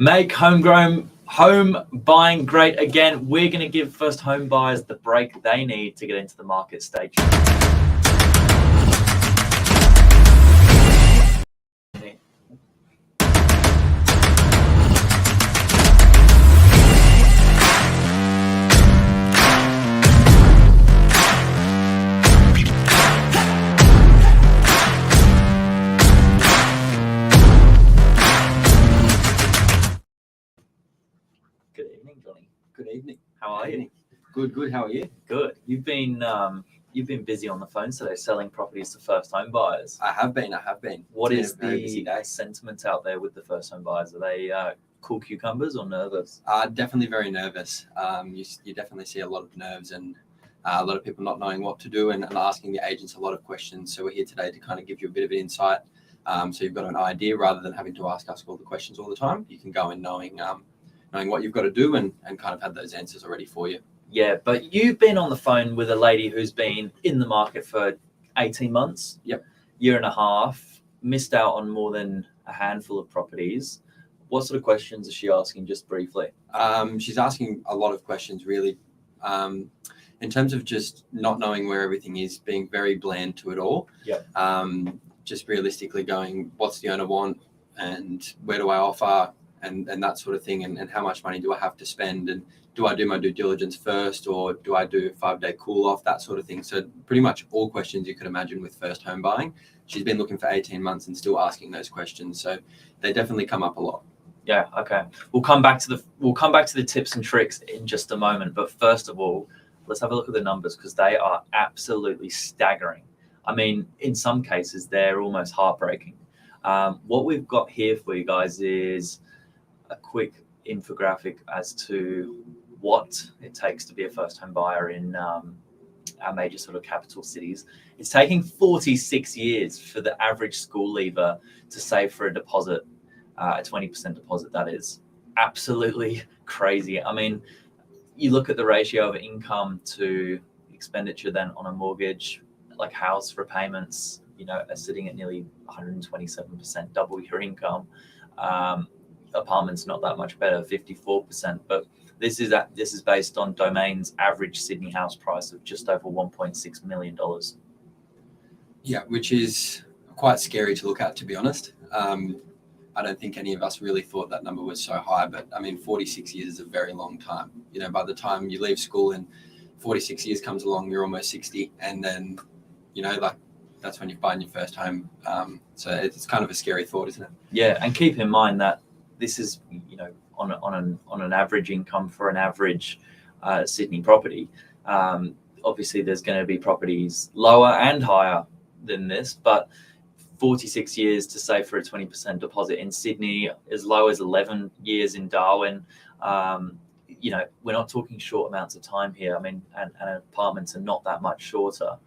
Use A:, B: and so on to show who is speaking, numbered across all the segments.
A: Make homegrown home buying great again. We're going to give first home buyers the break they need to get into the market stage. Good evening, Johnny.
B: Good evening.
A: How are you?
B: Good. How are you?
A: Good. You've been busy on the phone today selling properties to first home buyers.
B: I have been.
A: What
B: It's
A: is
B: been a very busy
A: the
B: day.
A: sentiment out there with the first home buyers? Are they cool cucumbers or nervous?
B: Definitely very nervous. You definitely see a lot of nerves and a lot of people not knowing what to do and asking the agents a lot of questions. So we're here today to kind of give you a bit of an insight. So you've got an idea rather than having to ask us all the questions all the time. You can go in knowing what you've got to do and kind of have those answers already for you.
A: Yeah, but you've been on the phone with a lady who's been in the market for 18 months.
B: Yep.
A: Year and a half, missed out on more than a handful of properties. What sort of questions is she asking, just briefly?
B: She's asking a lot of questions, really, in terms of just not knowing where everything is, being very bland to it all.
A: Yep.
B: Just realistically going, what's the owner want and where do I offer and that sort of thing, and how much money do I have to spend, and do I do my due diligence first or do I do a 5-day cool off, that sort of thing. So pretty much all questions you could imagine with first home buying. She's been looking for 18 months and still asking those questions. So they definitely come up a lot.
A: Yeah, okay. We'll come back to the tips and tricks in just a moment. But first of all, let's have a look at the numbers because they are absolutely staggering. I mean, in some cases, they're almost heartbreaking. What we've got here for you guys is a quick infographic as to what it takes to be a first home buyer in our major sort of capital cities. It's taking 46 years for the average school leaver to save for a deposit, a 20% deposit. That is absolutely crazy. I mean, you look at the ratio of income to expenditure then on a mortgage, like house repayments, are sitting at nearly 127%, double your income. Apartments not that much better, 54%, but this is based on Domain's average Sydney house price of just over $1.6 million.
B: Yeah, which is quite scary to look at, to be honest. I don't think any of us really thought that number was so high, but I mean, 46 years is a very long time. By the time you leave school and 46 years comes along, you're almost 60, and then that's when you're buying your first home. So it's kind of a scary thought, isn't it?
A: Yeah, and keep in mind that this is, on an average income for an average Sydney property. Obviously, there's going to be properties lower and higher than this, but 46 years to save for a 20% deposit in Sydney, as low as 11 years in Darwin. We're not talking short amounts of time here. I mean, and apartments are not that much shorter.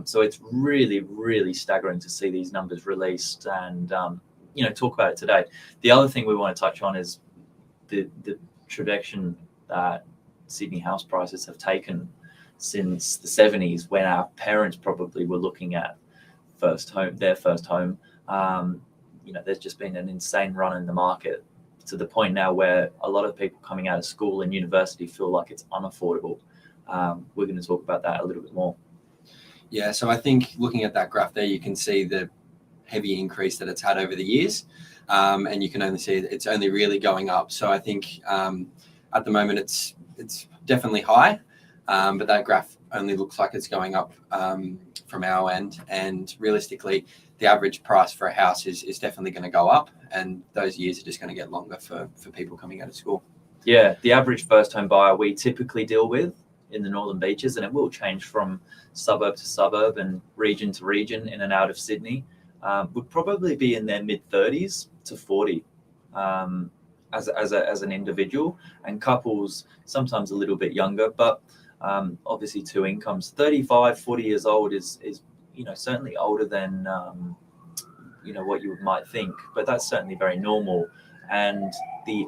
A: So it's really, really staggering to see these numbers released and, talk about it today. The other thing we want to touch on is the trajectory that Sydney house prices have taken since the 70s, when our parents probably were looking at their first home. There's just been an insane run in the market to the point now where a lot of people coming out of school and university feel like it's unaffordable. We're going to talk about that a little bit more.
B: Yeah, so I think looking at that graph there, you can see the heavy increase that it's had over the years, and you can only see it's only really going up. So I think at the moment it's definitely high, but that graph only looks like it's going up from our end, and realistically the average price for a house is definitely going to go up, and those years are just going to get longer for people coming out of school.
A: Yeah, the average first home buyer we typically deal with in the Northern Beaches, and it will change from suburb to suburb and region to region in and out of Sydney, would probably be in their mid-30s to 40 as an individual, and couples sometimes a little bit younger, but obviously two incomes. 35, 40 years old is certainly older than what you might think, but that's certainly very normal. And the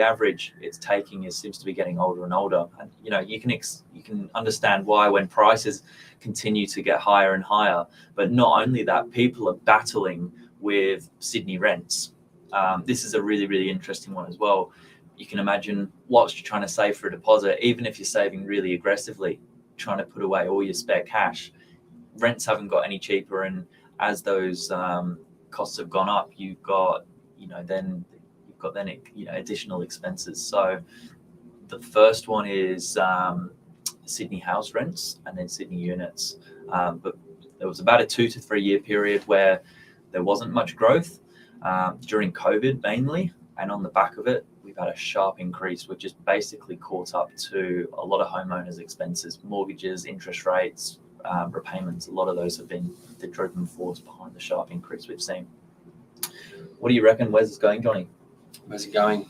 A: average it's taking seems to be getting older and older, and you can understand why when prices continue to get higher and higher. But not only that, people are battling with Sydney rents. This is a really, really interesting one as well. You can imagine whilst you're trying to save for a deposit, even if you're saving really aggressively, trying to put away all your spare cash, rents haven't got any cheaper. And as those costs have gone up, you've got, then additional expenses. So the first one is Sydney house rents and then Sydney units. But there was about a 2 to 3 year period where there wasn't much growth during COVID mainly. And on the back of it, we've had a sharp increase, which is basically caught up to a lot of homeowners' expenses, mortgages, interest rates, repayments. A lot of those have been the driving force behind the sharp increase we've seen. What do you reckon? Where's it going, Johnny?
B: Where's it going?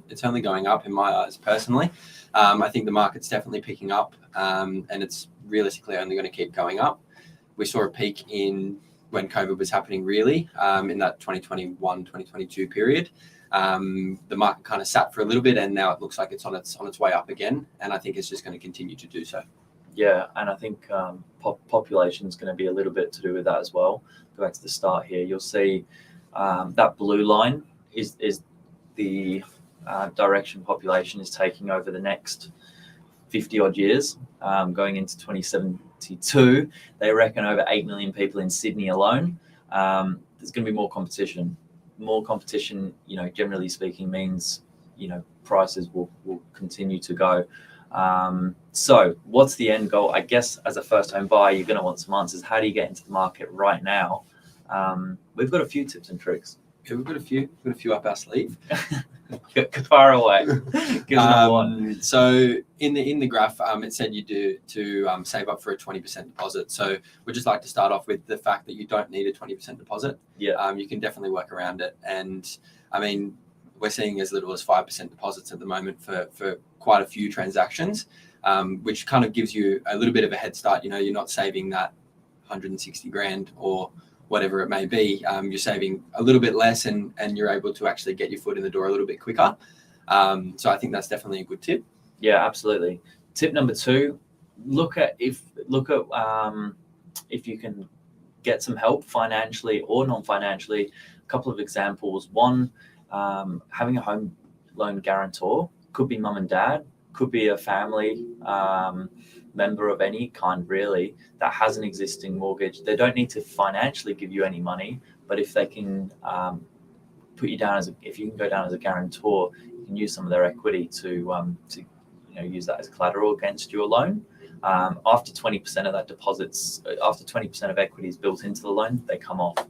B: It's only going up in my eyes personally. I think the market's definitely picking up, and it's realistically only going to keep going up. We saw a peak when COVID was happening, really, in that 2021, 2022 period. The market kind of sat for a little bit, and now it looks like it's on its way up again, and I think it's just going to continue to do so.
A: Yeah, and I think population is going to be a little bit to do with that as well. Go back to the start here. You'll see that blue line is the direction population is taking over the next 50 odd years, going into 2072. They reckon over 8 million people in Sydney alone. There's going to be more competition. More competition, generally speaking, means, prices will continue to go. So what's the end goal? I guess as a first home buyer, you're going to want some answers. How do you get into the market right now? We've got a few tips and tricks.
B: Yeah, we've got a few up our sleeve.
A: Far away. Give us one.
B: So in the graph, it said you do to save up for a 20% deposit. So we'd just like to start off with the fact that you don't need a 20% deposit.
A: Yeah.
B: You can definitely work around it. And I mean, we're seeing as little as 5% deposits at the moment for quite a few transactions, which kind of gives you a little bit of a head start. You're not saving that 160 grand or whatever it may be. You're saving a little bit less, and you're able to actually get your foot in the door a little bit quicker. So I think that's definitely a good tip.
A: Yeah, absolutely. Tip number 2, look at if you can get some help financially or non-financially. A couple of examples. One, having a home loan guarantor. Could be mum and dad, could be a family member of any kind, really, that has an existing mortgage. They don't need to financially give you any money, but if they can put you down if you can go down as a guarantor, you can use some of their equity to use that as collateral against your loan. After 20% of that deposits, after 20% of equity is built into the loan, they come off,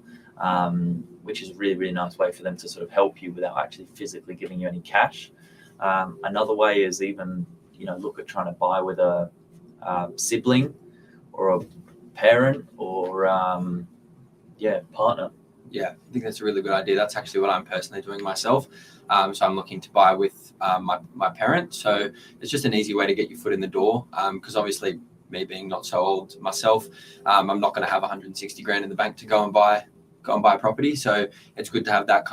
A: which is a really, really nice way for them to sort of help you without actually physically giving you any cash. Another way is even, look at trying to buy with a sibling or a parent or partner.
B: Yeah, I think that's a really good idea. That's actually what I'm personally doing myself. So I'm looking to buy with my parent. So it's just an easy way to get your foot in the door. Because obviously, me being not so old myself, I'm not going to have 160 grand in the bank to go and buy a property. So it's good to have that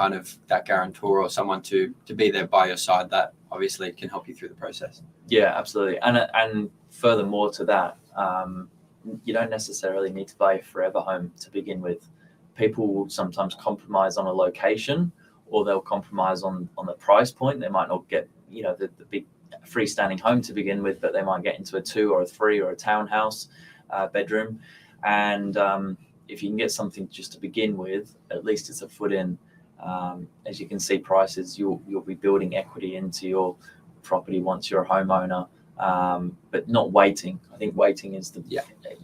B: guarantor or someone to be there by your side that obviously can help you through the process.
A: Yeah, absolutely. And furthermore to that, you don't necessarily need to buy a forever home to begin with. People will sometimes compromise on a location, or they'll compromise on the price point. They might not get, the big freestanding home to begin with, but they might get into a 2 or a 3 or a townhouse bedroom. And if you can get something just to begin with, at least it's a foot in. As you can see, prices, you'll be building equity into your property once you're a homeowner, but not waiting. I think waiting is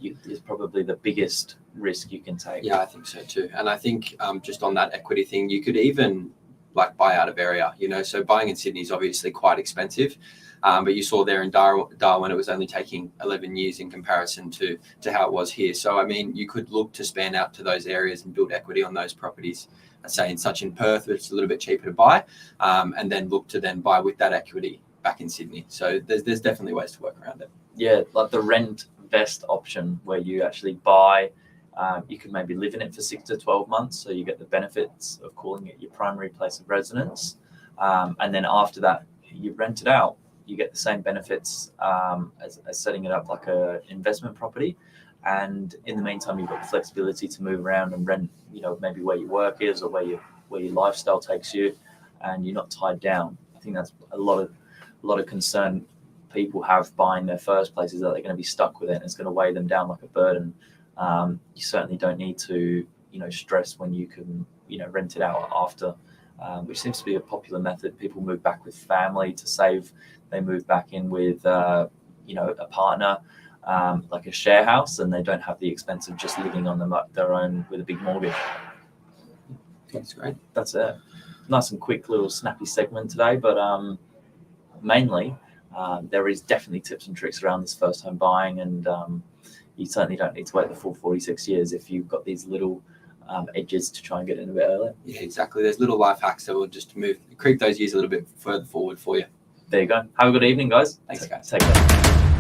A: is probably the biggest risk you can take.
B: Yeah, I think so too. And I think just on that equity thing, you could even buy out of area. So buying in Sydney is obviously quite expensive. But you saw there in Darwin, it was only taking 11 years in comparison to how it was here. So, I mean, you could look to span out to those areas and build equity on those properties. I'd say in Perth, it's a little bit cheaper to buy, and then look to then buy with that equity back in Sydney. So there's definitely ways to work around it.
A: Yeah, like the rent vest option where you actually buy, you could maybe live in it for 6 to 12 months. So you get the benefits of calling it your primary place of residence. And then after that, you rent it out. You get the same benefits as setting it up like an investment property. And in the meantime, you've got the flexibility to move around and rent, maybe where your work is or where your where your lifestyle takes you, and you're not tied down. I think that's a lot of concern people have buying their first place, is that they're going to be stuck with it and it's going to weigh them down like a burden. You certainly don't need to, stress when you can, rent it out after, which seems to be a popular method. People move back with family to save. They move back in with, a partner, like a share house, and they don't have the expense of just living on their own with a big mortgage.
B: That's great.
A: That's it. Nice and quick little snappy segment today, but mainly there is definitely tips and tricks around this first home buying, and you certainly don't need to wait the full 46 years if you've got these little edges to try and get in a bit earlier.
B: Yeah, exactly. There's little life hacks that will just creep those years a little bit further forward for you.
A: There you go. Have a good evening, guys.
B: Thanks, guys.
A: Take care.